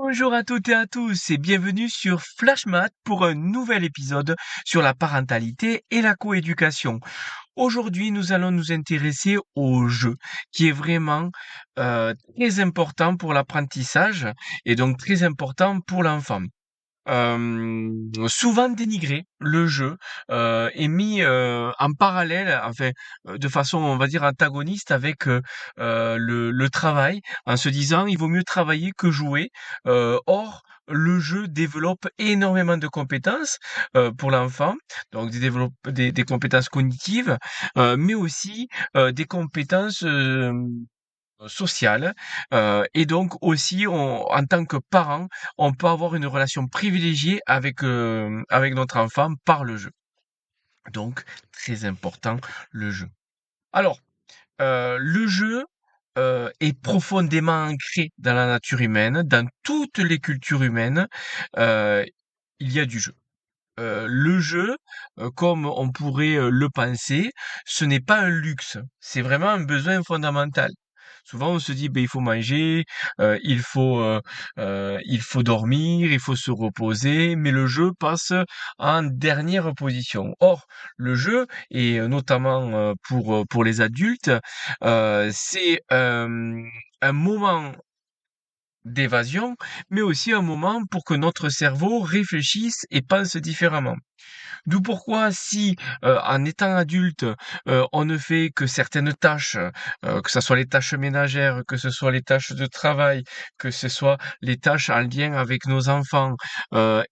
Bonjour à toutes et à tous et bienvenue sur Flashmat pour un nouvel épisode sur la parentalité et la coéducation. Aujourd'hui, nous allons nous intéresser au jeu, qui est vraiment très important pour l'apprentissage et donc très important pour l'enfant. Souvent dénigré, le jeu est mis en parallèle, enfin, de façon, on va dire, antagoniste avec le travail, en se disant il vaut mieux travailler que jouer. Or, le jeu développe énormément de compétences pour l'enfant, donc des compétences cognitives, mais aussi des compétences sociale, et donc aussi en tant que parent, on peut avoir une relation privilégiée avec notre enfant par le jeu. Donc très important, le jeu. Alors, le jeu, est profondément ancré dans la nature humaine, dans toutes les cultures humaines, heu, il y a du jeu. Le jeu, comme on pourrait, le penser, ce n'est pas un luxe, c'est vraiment un besoin fondamental. Souvent on se dit: ben il faut manger, il faut dormir, il faut se reposer», mais le jeu passe en dernière position. Or, le jeu et notamment, pour les adultes, c'est, un moment d'évasion, mais aussi un moment pour que notre cerveau réfléchisse et pense différemment. D'où pourquoi si, en étant adulte, on ne fait que certaines tâches, que ça soit les tâches ménagères, que ce soit les tâches de travail, que ce soit les tâches en lien avec nos enfants,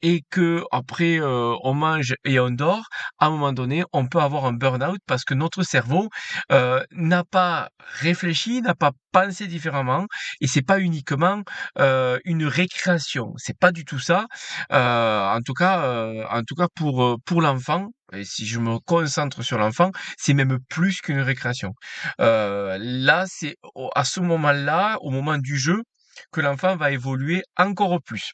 et qu'après, on mange et on dort, à un moment donné, on peut avoir un burn-out parce que notre cerveau, n'a pas réfléchi, n'a pas pensé différemment et c'est pas uniquement, une récréation. C'est pas du tout ça. En tout cas pour l'enfant et si je me concentre sur l'enfant, c'est même plus qu'une récréation. Là, c'est au à ce moment-là, au moment du jeu, que l'enfant va évoluer encore plus.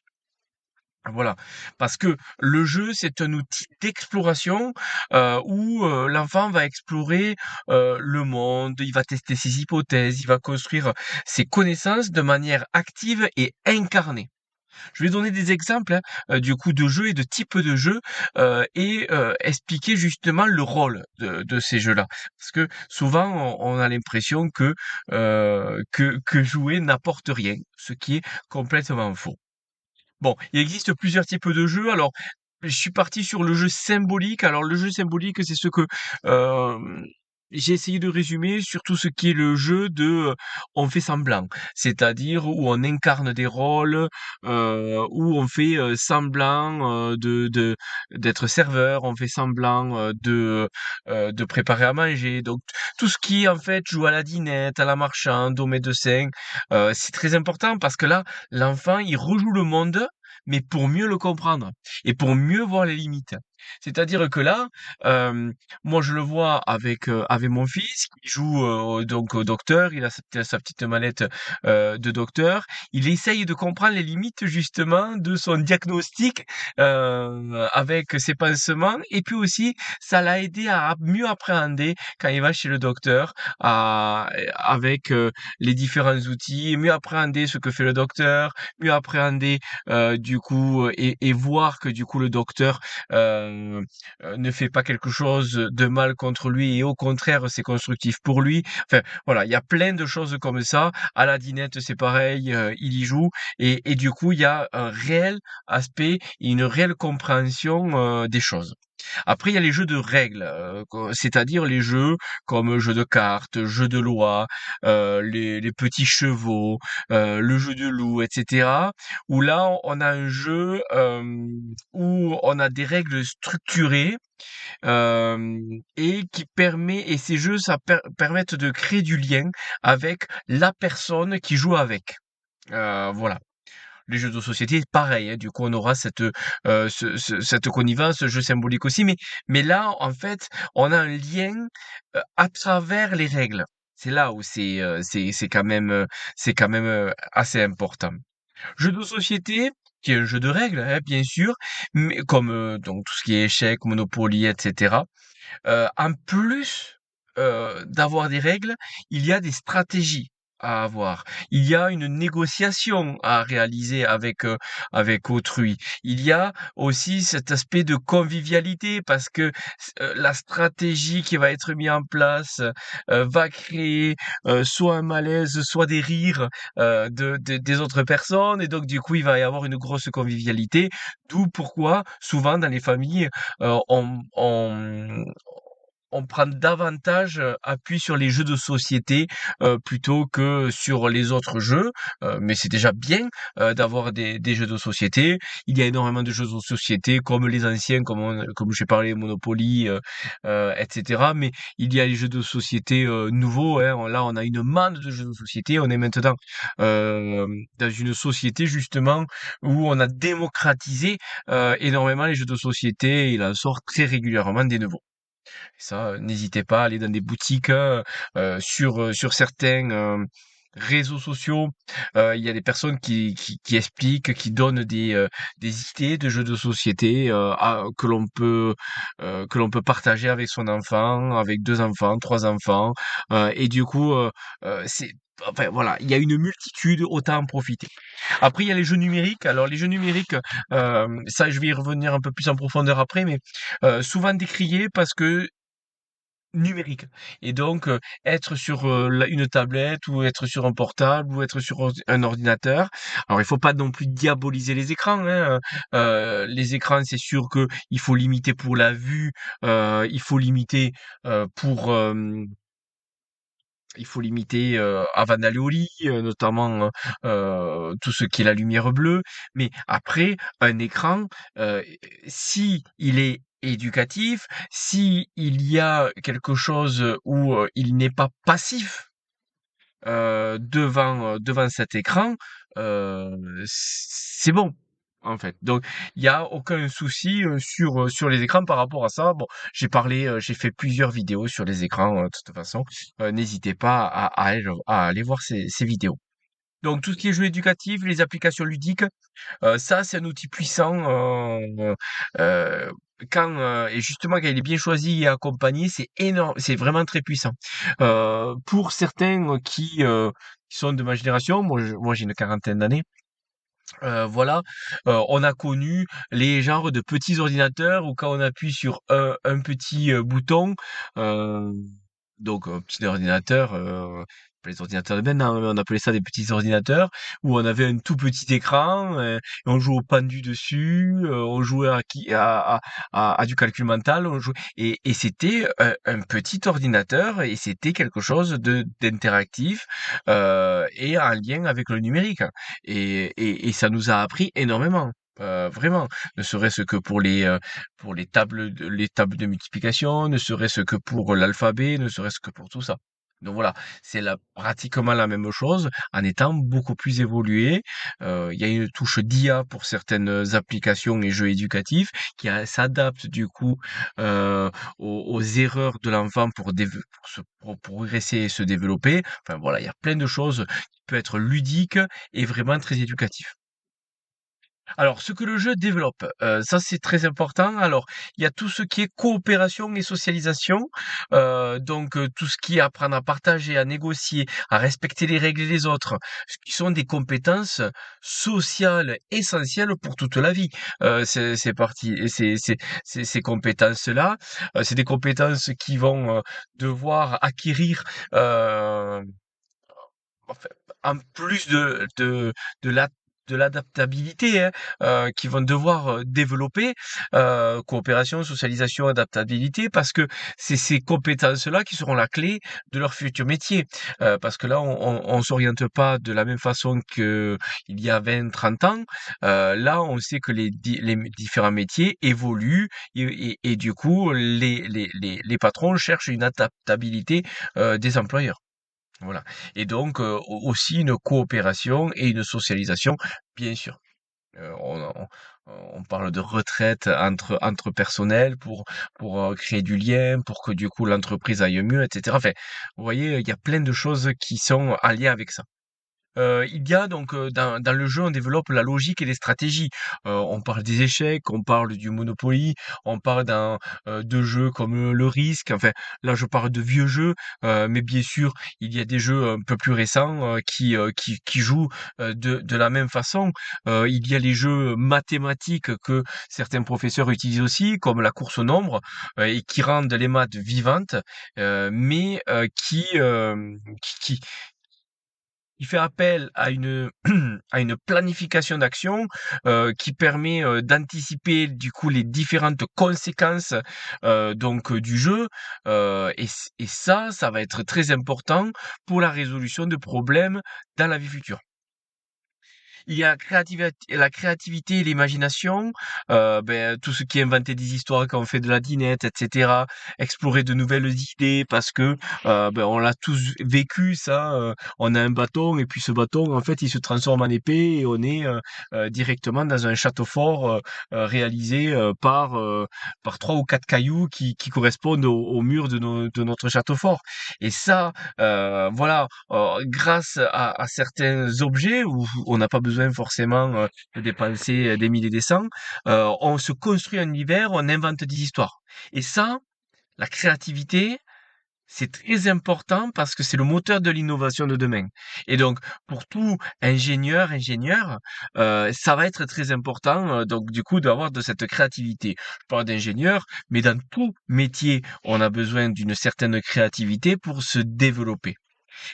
Voilà, parce que le jeu, c'est un outil d'exploration, où, l'enfant va explorer, le monde, il va tester ses hypothèses, il va construire ses connaissances de manière active et incarnée. Je vais donner des exemples, hein, du coup de jeux et de types de jeux, expliquer justement le rôle de ces jeux-là. Parce que souvent on a l'impression que jouer n'apporte rien, ce qui est complètement faux. Bon, il existe plusieurs types de jeux. Alors, je suis parti sur le jeu symbolique. Alors, le jeu symbolique, c'est ce que hem, j'ai essayé de résumer sur tout ce qui est le jeu de, on fait semblant. C'est-à-dire où on incarne des rôles, où on fait, semblant, d'être serveur, on fait semblant, de préparer à manger. Donc tout ce qui, en fait, joue à la dinette, à la marchande, au médecin, c'est très important parce que là, l'enfant, il rejoue le monde, mais pour mieux le comprendre et pour mieux voir les limites. C'est-à-dire que là, moi je le vois avec mon fils qui joue, donc au docteur, il a sa petite mallette, de docteur. Il essaye de comprendre les limites justement de son diagnostic, avec ses pansements et puis aussi ça l'a aidé à mieux appréhender quand il va chez le docteur, avec, les différents outils, mieux appréhender ce que fait le docteur, mieux appréhender, du coup, et voir que du coup le docteur, ne fait pas quelque chose de mal contre lui et au contraire c'est constructif pour lui. Enfin voilà, il y a plein de choses comme ça. À la dinette c'est pareil, il y joue et du coup il y a un réel aspect et une réelle compréhension, des choses. Après, il y a les jeux de règles, c'est-à-dire les jeux comme jeux de cartes, jeux de loi, les petits chevaux, le jeu de loup, et cetera. Où là, on a un jeu, où on a des règles structurées, et ces jeux, ça permettent de créer du lien avec la personne qui joue avec. Voilà. Les jeux de société, pareil, hein, du coup, on aura cette connivence, ce jeu symbolique aussi, mais là, en fait, on a un lien, à travers les règles. C'est là où c'est quand même, assez important. Jeu de société, qui est un jeu de règles, hein, bien sûr, mais comme, donc tout ce qui est échecs, Monopoly et cetera. En plus, d'avoir des règles, il y a des stratégies à avoir. Il y a une négociation à réaliser avec autrui. Il y a aussi cet aspect de convivialité parce que la stratégie qui va être mise en place va créer soit un malaise, soit des rires des autres personnes et donc du coup il va y avoir une grosse convivialité. D'où pourquoi souvent dans les familles on prend davantage appui sur les jeux de société plutôt que sur les autres jeux. Mais c'est déjà bien d'avoir des jeux de société. Il y a énormément de jeux de société comme les anciens, comme j'ai parlé, Monopoly, etc. Mais il y a les jeux de société nouveaux. Hein. Là, on a une manne de jeux de société. On est maintenant euh, dans une société justement où on a démocratisé énormément les jeux de société. Il en sort très régulièrement des nouveaux. Ça, n'hésitez pas à aller dans des boutiques, sur certains, réseaux sociaux. Il y a des personnes qui expliquent, qui donnent des idées de jeux de société, que l'on peut partager avec son enfant, avec 2 enfants, 3 enfants, et du coup, c'est enfin voilà, il y a une multitude, autant en profiter. Après, il y a les jeux numériques. Alors les jeux numériques, ça je vais y revenir un peu plus en profondeur après, mais souvent décriés parce que numérique et donc être sur, une tablette ou être sur un portable ou être sur un ordinateur. Alors il faut pas non plus diaboliser les écrans, hein, les écrans, c'est sûr que il faut limiter pour la vue, il faut limiter, pour, il faut limiter, avant d'aller au lit, notamment, tout ce qui est la lumière bleue. Mais après, un écran, si il est éducatif, si il y a quelque chose où, il n'est pas passif, devant cet écran, c'est bon, en fait. Donc il y a aucun souci, sur les écrans par rapport à ça. Bon, j'ai fait plusieurs vidéos sur les écrans, de toute façon. N'hésitez pas à aller voir ces vidéos. Donc tout ce qui est jeux éducatifs, les applications ludiques, ça, c'est un outil puissant, heu, et justement quand il est bien choisi et accompagné, c'est énorme, c'est vraiment très puissant. Pour certains qui sont de ma génération, moi j'ai une quarantaine d'années, voilà, on a connu les genres de petits ordinateurs où quand on appuie sur un petit, bouton, heu, donc petit ordinateur, pas les ordinateurs de maintenant, mais on appelait ça des petits ordinateurs où on avait un tout petit écran, et on jouait au pendu dessus, on jouait à du calcul mental, on jouait et c'était un petit ordinateur et c'était quelque chose de d'interactif, et en lien avec le numérique. Et ça nous a appris énormément, vraiment. Ne serait-ce que pour les tables de multiplication, ne serait-ce que pour l'alphabet, ne serait-ce que pour tout ça. Donc voilà, c'est pratiquement la même chose en étant beaucoup plus évolué. Il y a une touche d'IA pour certaines applications et jeux éducatifs s'adaptent du coup aux erreurs de l'enfant pour progresser et se développer. Enfin voilà, il y a plein de choses qui peuvent être ludiques et vraiment très éducatif. Alors, ce que le jeu développe, ça c'est très important. Alors, il y a tout ce qui est coopération et socialisation, donc tout ce qui est apprendre à partager, à négocier, à respecter les règles des autres, ce qui sont des compétences sociales essentielles pour toute la vie. C'est parti et ces compétences-là, c'est des compétences qui vont, devoir acquérir, heu enfin, en plus de la de l'adaptabilité, hein, qu'ils vont devoir, développer, coopération, socialisation, adaptabilité, parce que c'est ces compétences-là qui seront la clé de leur futur métier. Parce que là, on s'oriente pas de la même façon qu'il y a 20, 30 ans. Là, on sait que les différents métiers évoluent et du coup, les patrons cherchent une adaptabilité, des employeurs. Voilà et donc aussi une coopération et une socialisation, bien sûr. On parle de retraite entre personnels pour, créer du lien, pour que du coup l'entreprise aille mieux et cetera. Enfin, vous voyez, il y a plein de choses qui sont en lien avec ça. Il y a donc, dans le jeu, on développe la logique et les stratégies. On parle des échecs, on parle du Monopoly, on parle de jeux comme, le Risque, enfin, là, je parle de vieux jeux, mais bien sûr, il y a des jeux un peu plus récents, qui jouent, de la même façon. Il y a les jeux mathématiques que certains professeurs utilisent aussi, comme la course au nombre, et qui rendent les maths vivantes, mais qui il fait appel à une à une planification d'action, qui permet, d'anticiper du coup les différentes conséquences, du jeu, et ça va être très important pour la résolution de problèmes dans la vie future. Il y a la créativité et l'imagination, tout ce qui est inventer des histoires quand on fait de la dinette, et cetera. Explorer de nouvelles idées parce que, on l'a tous vécu ça, on a un bâton et puis ce bâton, en fait, il se transforme en épée et on est, directement dans un château fort, réalisé, par 3 ou 4 cailloux qui correspondent au mur de notre château fort et ça, voilà, grâce à certains objets où on n'a pas besoin forcément de dépenser des milliers et des cents, on se construit un univers, on invente des histoires. Et ça, la créativité, c'est très important parce que c'est le moteur de l'innovation de demain. Et donc, pour tout ingénieur, ça va être très important, donc du coup, d'avoir de cette créativité. Je parle d'ingénieur, mais dans tout métier, on a besoin d'une certaine créativité pour se développer.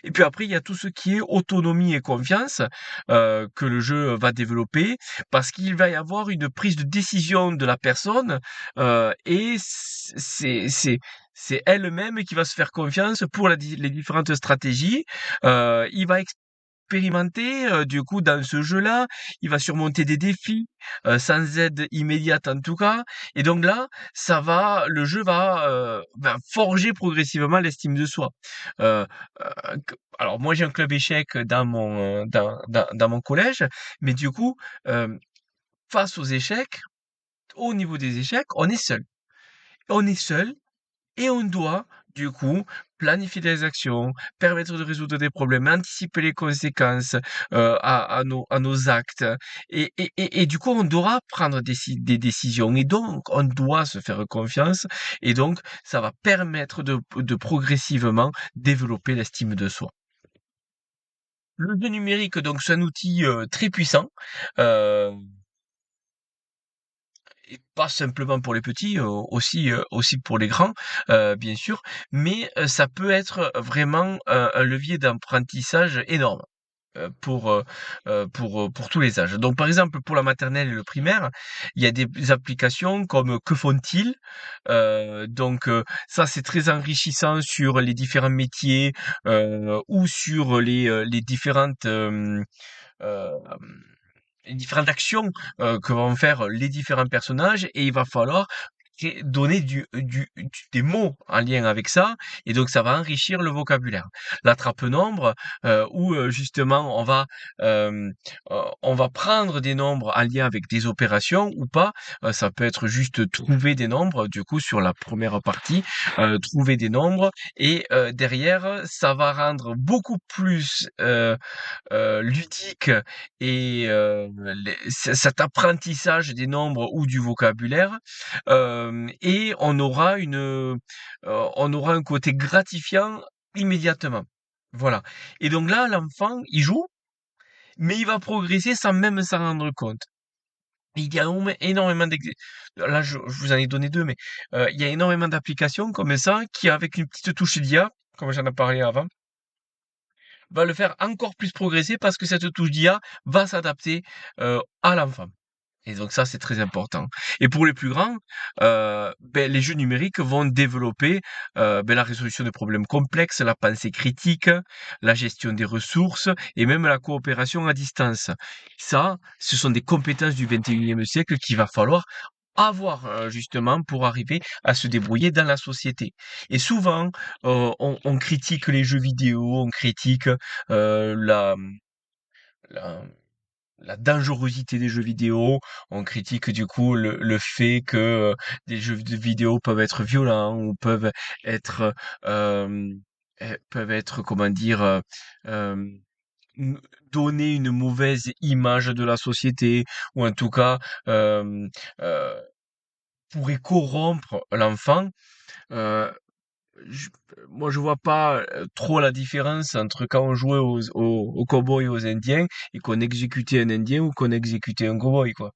Et puis après, il y a tout ce qui est autonomie et confiance que le jeu va développer, parce qu'il va y avoir une prise de décision de la personne et c'est elle-même qui va se faire confiance pour les différentes stratégies. Il va expérimenter, du coup, dans ce jeu-là. Il va surmonter des défis, sans aide immédiate en tout cas. Et donc là, le jeu va forger progressivement l'estime de soi. Heu, alors moi j'ai un club échecs dans mon collège, mais du coup, hem, face aux échecs, au niveau des échecs, on est seul. On est seul et on doit, du coup, planifier des actions, permettre de résoudre des problèmes, anticiper les conséquences, à nos actes et du coup, on devra prendre des décisions et donc on doit se faire confiance et donc ça va permettre de progressivement développer l'estime de soi. Le jeu numérique, donc c'est un outil, très puissant, heu et pas simplement pour les petits, aussi pour les grands, bien sûr, mais ça peut être vraiment un levier d'apprentissage énorme, pour tous les âges. Donc par exemple, pour la maternelle et le primaire, il y a des applications comme Que font-ils? Ça c'est très enrichissant sur les différents métiers, ou sur les différentes, les différentes actions que vont faire les différents personnages et il va falloir donner des mots en lien avec ça et donc ça va enrichir le vocabulaire. L'attrape-nombre où justement on va prendre des nombres en lien avec des opérations ou pas. Ça peut être juste trouver des nombres du coup sur la première partie, trouver des nombres et derrière ça va rendre beaucoup plus ludique et cet apprentissage des nombres ou du vocabulaire, et on aura un côté gratifiant immédiatement. Voilà et donc là, l'enfant, il joue, mais il va progresser sans même s'en rendre compte. Il y a énormément là, je vous en ai donné 2 mais il y a énormément d'applications comme ça qui, avec une petite touche d'IA, comme j'en ai parlé avant, va le faire encore plus progresser parce que cette touche d'IA va s'adapter, à l'enfant et donc ça, c'est très important et pour les plus grands, les jeux numériques vont développer, la résolution de problèmes complexes, la pensée critique, la gestion des ressources et même la coopération à distance. Ça, ce sont des compétences du 21e siècle qu'il va falloir avoir, justement pour arriver à se débrouiller dans la société et souvent, on critique les jeux vidéo, on critique, la la dangerosité des jeux vidéo, on critique du coup le fait que, des jeux de vidéo peuvent être violents ou être, hem, peuvent être comment dire? n donner une mauvaise image de la société ou en tout cas, hem, heu, pourrait corrompre l'enfant. Heu, je moi je vois pas, trop la différence entre quand on jouait aux cow-boys et aux indiens et qu'on exécutait un indien ou qu'on exécutait un cow-boy, quoi.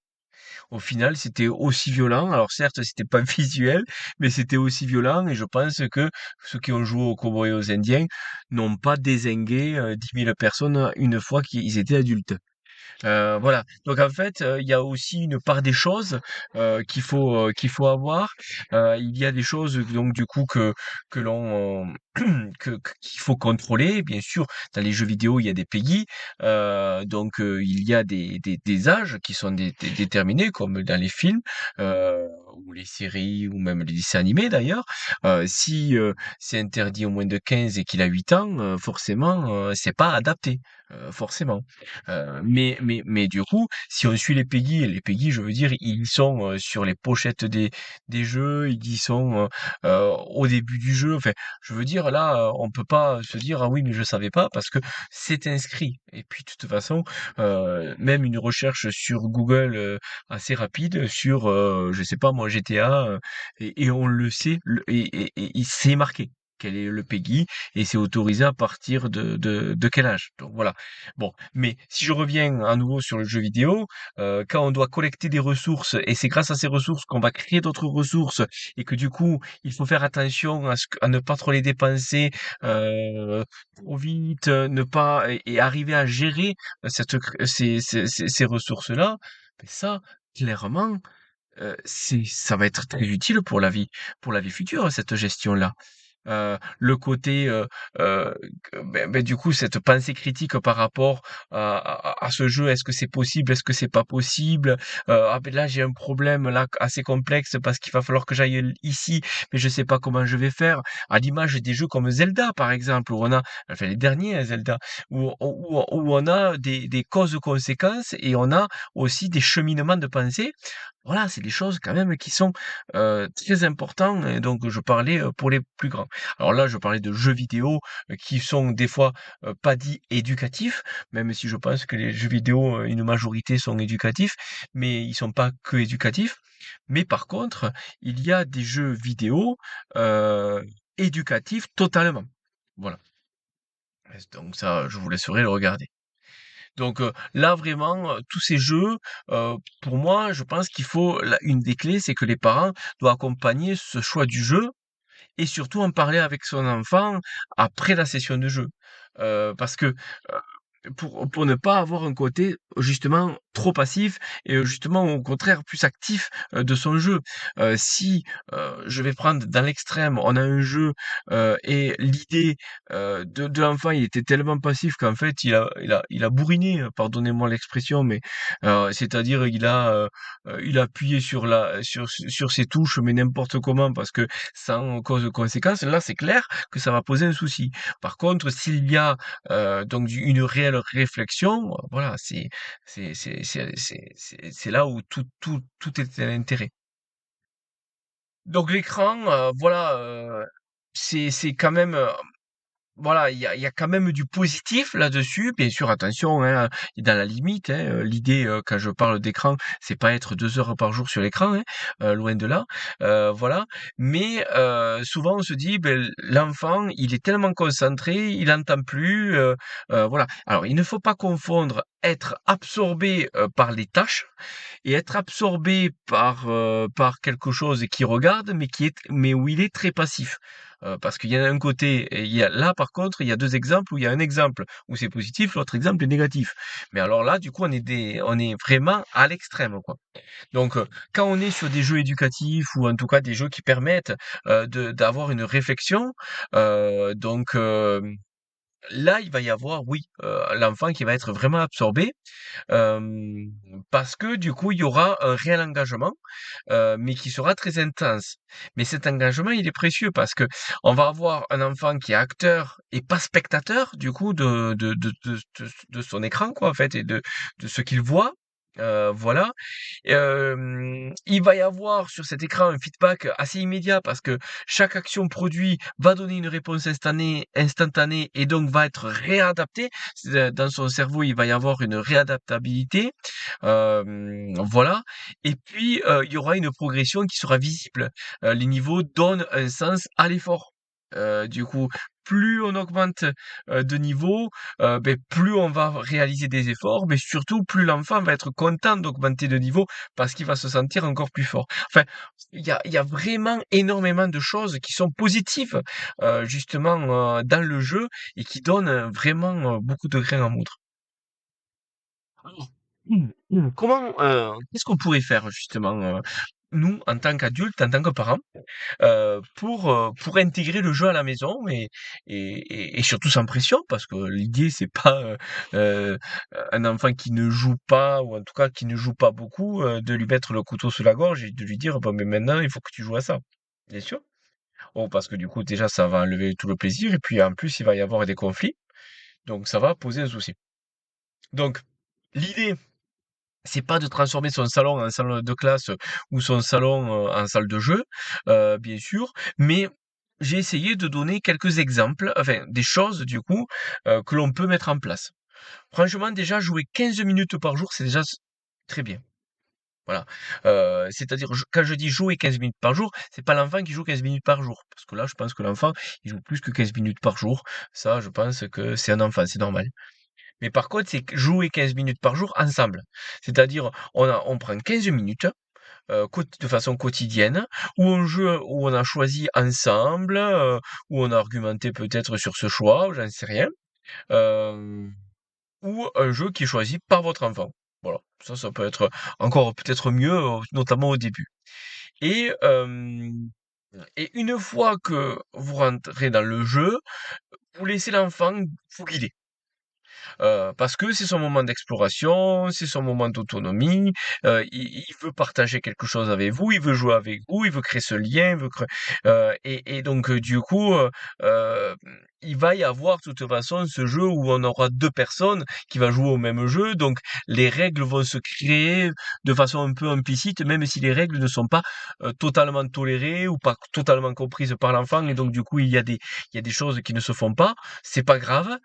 Au final, c'était aussi violent. Alors certes, c'était pas visuel, mais c'était aussi violent et je pense que ceux qui ont joué aux cow-boys et aux indiens n'ont pas dézingué 10 000 personnes une fois qu'ils étaient adultes. Voilà. Donc en fait, il y a aussi une part des choses qu'il faut avoir. Il y a des choses donc du coup que l'on qu'il faut contrôler. Bien sûr, dans les jeux vidéo, il y a des PEGI, donc il y a des âges qui sont déterminés, comme dans les films ou les séries ou même les dessins animés d'ailleurs. Si c'est interdit au moins de 15 et qu'il a 8 ans, forcément, c'est pas adapté, forcément. Mais du coup, si on suit les PEGI, je veux dire, ils sont sur les pochettes des jeux, ils y sont au début du jeu. Enfin, je veux dire, là, on peut pas se dire, ah oui, mais je savais pas, parce que c'est inscrit. Et puis, de toute façon, même une recherche sur Google assez rapide sur, je sais pas moi, GTA, et on le sait, et c'est marqué. Quel est le PEGI et c'est autorisé à partir de quel âge. Donc voilà. Bon, mais si je reviens à nouveau sur le jeu vidéo, quand on doit collecter des ressources et c'est grâce à ces ressources qu'on va créer d'autres ressources et que du coup, il faut faire attention à ne pas trop les dépenser trop vite, ne pas et arriver à gérer ces ressources-là, ben ça, clairement, ça va être très utile pour la vie future, cette gestion-là. Le côté, du coup, cette pensée critique par rapport à ce jeu. Est-ce que c'est possible? Est-ce que c'est pas possible? Ah ben là, j'ai un problème là assez complexe parce qu'il va falloir que j'aille ici, mais je sais pas comment je vais faire. À l'image des jeux comme Zelda, par exemple, où on a, enfin les derniers hein, Zelda, où on a des causes-conséquences et on a aussi des cheminements de pensée. Voilà, c'est des choses quand même qui sont très importants et donc je parlais pour les plus grands. Alors là, je parlais de jeux vidéo qui sont des fois pas dits éducatifs, même si je pense que les jeux vidéo, une majorité sont éducatifs, mais ils sont pas que éducatifs. Mais par contre, il y a des jeux vidéo éducatifs totalement. Voilà. Donc ça, je vous laisserai le regarder. Donc là vraiment, tous ces jeux, pour moi, je pense qu'il faut une des clés, c'est que les parents doivent accompagner ce choix du jeu et surtout en parler avec son enfant après la session de jeu. Parce que, pour ne pas avoir un côté justement trop passif et justement au contraire plus actif, de son jeu. Si, je vais prendre dans l'extrême, on a un jeu, et l'idée, de l'enfant, il était tellement passif qu'en fait il a bourriné, pardonnez-moi l'expression, mais, c'est-à-dire il a appuyé sur ses touches, mais n'importe comment parce que sans cause de conséquence. Là, c'est clair que ça va poser un souci. Par contre, s'il y a donc une réelle réflexion, voilà, c'est là où tout est l'intérêt. Donc l'écran, voilà, c'est quand même, voilà, il y a quand même du positif là-dessus. Bien sûr, attention, hein, dans la limite, hein, l'idée, quand je parle d'écran, c'est pas être 2 heures par jour sur l'écran, hein, loin de là, voilà. Mais, souvent on se dit: «Beh, l'enfant, il est tellement concentré, il entend plus», voilà. Alors il ne faut pas confondre être absorbé, par les tâches et être absorbé par quelque chose qui regarde, mais où il est très passif. Parce qu'il y a un côté et il y a là par contre, il y a 2 exemples où il y a un exemple où c'est positif, l'autre exemple est négatif. Mais alors là, du coup, on est vraiment à l'extrême, quoi. Donc, quand on est sur des jeux éducatifs ou en tout cas des jeux qui permettent, d'avoir une réflexion, donc, là, il va y avoir, oui, l'enfant qui va être vraiment absorbé. Hem, Parce que du coup, il y aura un réel engagement, mais qui sera très intense. Mais cet engagement, il est précieux parce que on va avoir un enfant qui est acteur et pas spectateur du coup de son écran quoi, en fait et de ce qu'il voit. Voilà. Il va y avoir sur cet écran un feedback assez immédiat parce que chaque action produit va donner une réponse instantanée et donc va être réadaptée. Dans son cerveau, il va y avoir une réadaptabilité. Voilà. Et puis, il y aura une progression qui sera visible. Les niveaux donnent un sens à l'effort. Du coup, plus on augmente de niveau, plus on va réaliser des efforts, mais surtout plus l'enfant va être content d'augmenter de niveau parce qu'il va se sentir encore plus fort. Enfin, il y a vraiment énormément de choses qui sont positives, justement, dans le jeu et qui donnent, vraiment, beaucoup de grains à moudre. Alors, comment, qu'est-ce qu'on pourrait faire justement, nous, en tant qu'adultes, en tant que parents, pour intégrer le jeu à la maison et surtout sans pression parce que l'idée c'est pas, heu, un enfant qui ne joue pas ou en tout cas qui ne joue pas beaucoup, de lui mettre le couteau sous la gorge et de lui dire: «Bon, mais maintenant il faut que tu joues à ça». Bien sûr. Oh, parce que du coup déjà ça va enlever tout le plaisir et puis en plus il va y avoir des conflits, donc ça va poser un souci. Donc l'idée c'est pas de transformer son salon en salle de classe ou son salon, en salle de jeu, bien sûr, mais j'ai essayé de donner quelques exemples, enfin des choses du coup, que l'on peut mettre en place. Franchement déjà jouer 15 minutes par jour, c'est déjà très bien. Voilà, c'est-à-dire quand je dis jouer 15 minutes par jour, c'est pas l'enfant qui joue 15 minutes par jour, parce que là je pense que l'enfant, il joue plus que 15 minutes par jour. Ça, je pense que c'est un enfant, c'est normal. Mais par contre, c'est jouer 15 minutes par jour ensemble. C'est-à-dire, on prend 15 minutes, de façon quotidienne, où on a choisi ensemble, où on a argumenté peut-être sur ce choix, ou j'en sais rien, hem, ou un jeu qui est choisi par votre enfant. Voilà, ça peut être encore peut-être mieux, notamment au début. Et et une fois que vous rentrez dans le jeu, vous laissez l'enfant vous guider. Parce que c'est son moment d'exploration, c'est son moment d'autonomie, il veut partager quelque chose avec vous, il veut jouer avec vous, il veut créer ce lien, il veut créer et donc du coup, hem, il va y avoir de toute façon ce jeu où on aura 2 personnes qui va jouer au même jeu, donc les règles vont se créer de façon un peu implicite, même si les règles ne sont pas, totalement tolérées ou pas totalement comprises par l'enfant et donc du coup il y a des choses qui ne se font pas. C'est pas grave,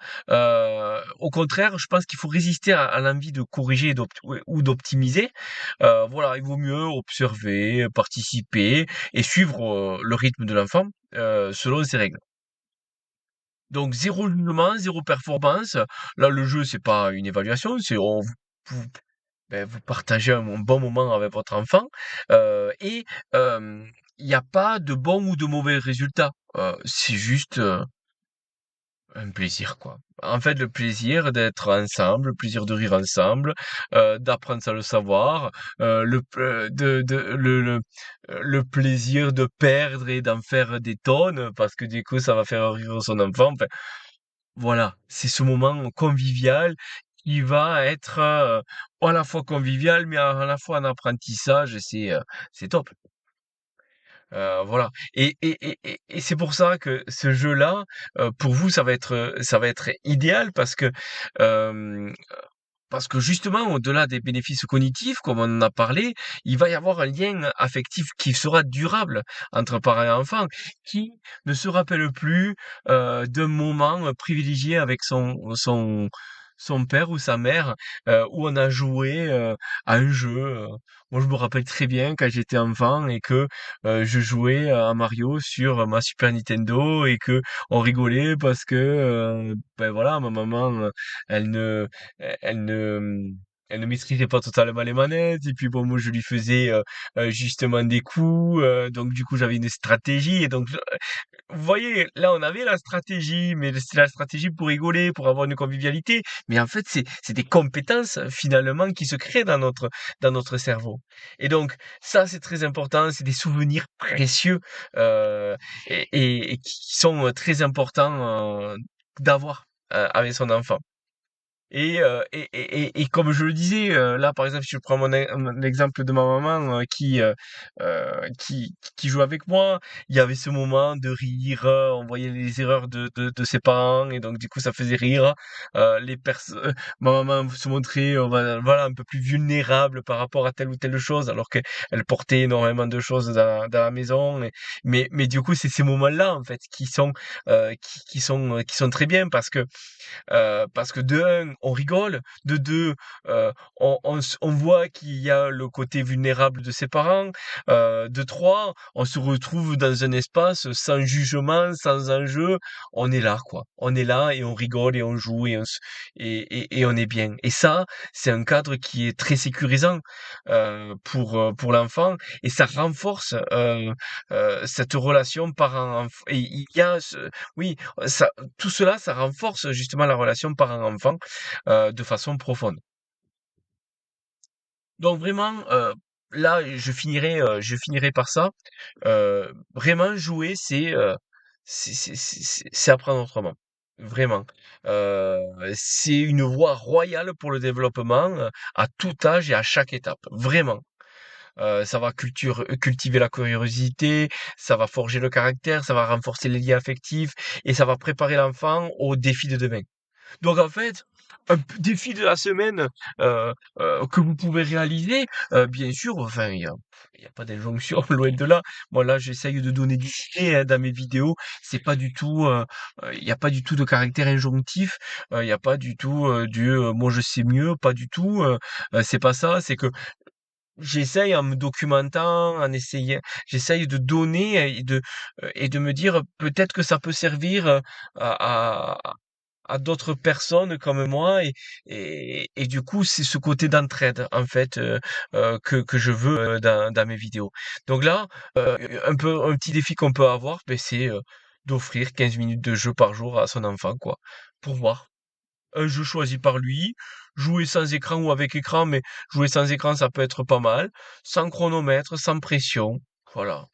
au contraire, je pense qu'il faut résister à l'envie de corriger ou d'optimiser. Voilà, il vaut mieux observer, participer et suivre, le rythme de l'enfant, selon ses règles. Donc 0 jugement, 0 performance. Là, le jeu, c'est pas une évaluation, c'est on vous vous partagez un bon moment avec votre enfant, et il y a pas de bon ou de mauvais résultats. C'est juste, un plaisir, quoi. En fait, le plaisir d'être ensemble, le plaisir de rire ensemble, d'apprendre sans le savoir, le p le plaisir de perdre et d'en faire des tonnes, parce que du coup, ça va faire rire son enfant. Enfin, voilà, c'est ce moment convivial qui va être, à la fois convivial, mais à la fois un apprentissage et c'est top. Voilà et c'est pour ça que ce jeu-là, pour vous, ça va être idéal hem, parce que justement, au-delà des bénéfices cognitifs, comme on en a parlé, il va y avoir un lien affectif qui sera durable entre parents et enfants, qui ne se rappelle plus, d'un moment, privilégié avec son père ou sa mère, où on a joué, à un jeu, moi je me rappelle très bien quand j'étais enfant et que, je jouais à Mario sur ma Super Nintendo et que on rigolait parce que, voilà, ma maman, elle ne elle ne, elle ne maîtrisait pas totalement les manettes et puis bon, moi je lui faisais, justement des coups, donc du coup j'avais une stratégie et donc vous voyez, là on avait la stratégie, mais c'est la stratégie pour rigoler, pour avoir une convivialité, mais en fait c'est des compétences finalement qui se créent dans notre cerveau et donc ça c'est très important, c'est des souvenirs précieux, heu et qui sont, très importants, d'avoir, avec son enfant. Et comme je le disais, là, par exemple, si je prends mon exemple de ma maman qui joue avec moi, il y avait ce moment de rire, on voyait les erreurs de ses parents, et donc du coup, ça faisait rire. Ma maman se montrait, voilà, un peu plus vulnérable par rapport à telle ou telle chose, alors qu'elle portait énormément de choses dans la maison. Mais du coup, c'est ces moments-là, en fait, qui sont très bien parce que de un, on rigole, de deux, on voit qu'il y a le côté vulnérable de ses parents, de trois, on se retrouve dans un espace sans jugement, sans enjeu, on est là, quoi. On est là et on rigole et on joue et on est bien. Et ça, c'est un cadre qui est très sécurisant pour l'enfant, et ça renforce cette relation parent-enfant. Et il y a oui, ça, tout cela, ça renforce justement la relation parent-enfant de façon profonde. Donc vraiment, là, je finirai par ça. Vraiment jouer, c'est apprendre autrement. Vraiment. Euh, c'est une voie royale pour le développement à tout âge et à chaque étape. Vraiment. Ça va cultiver la curiosité, ça va forger le caractère, ça va renforcer les liens affectifs et ça va préparer l'enfant aux défis de demain. Donc en fait, défi de la semaine que vous pouvez réaliser, bien sûr, enfin, il y a pas d'injonction, loin de là. Moi là, j'essaye de donner du gilet hein, dans mes vidéos. C'est pas du tout, il y a pas du tout de caractère injonctif. Il y a pas du tout moi je sais mieux, pas du tout. C'est pas ça. C'est que j'essaye en me documentant, j'essaye de donner et de me dire peut-être que ça peut servir à d'autres personnes comme moi et du coup c'est ce côté d'entraide en fait que je veux dans mes vidéos. Donc là, un petit défi qu'on peut avoir, ben, c'est d'offrir 15 minutes de jeu par jour à son enfant quoi, pour voir. Un jeu choisi par lui, jouer sans écran ou avec écran, mais jouer sans écran, ça peut être pas mal, sans chronomètre, sans pression. Voilà,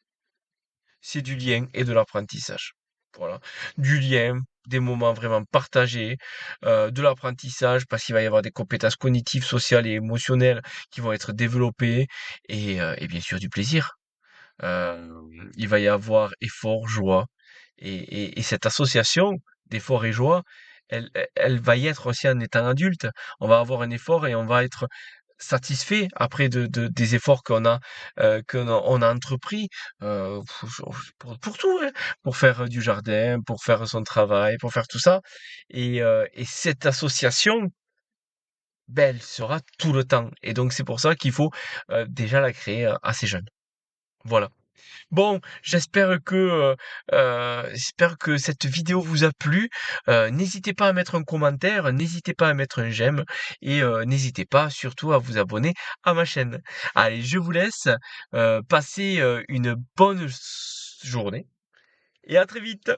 c'est du lien et de l'apprentissage. Voilà, du lien, des moments vraiment partagés, de l'apprentissage parce qu'il va y avoir des compétences cognitives, sociales et émotionnelles qui vont être développées et bien sûr du plaisir. Il va y avoir effort, joie et cette association d'effort et joie, elle va y être aussi en étant adulte. On va avoir un effort et on va être satisfait après des efforts on a entrepris pour tout, hein, pour faire du jardin, pour faire son travail, pour faire tout ça. Et cette association, ben, elle sera tout le temps. Et donc c'est pour ça qu'il faut déjà la créer assez jeune. Voilà. Bon, j'espère que cette vidéo vous a plu. N'hésitez pas à mettre un commentaire, n'hésitez pas à mettre un j'aime et n'hésitez pas surtout à vous abonner à ma chaîne. Allez, je vous laisse, passez, une bonne journée et à très vite.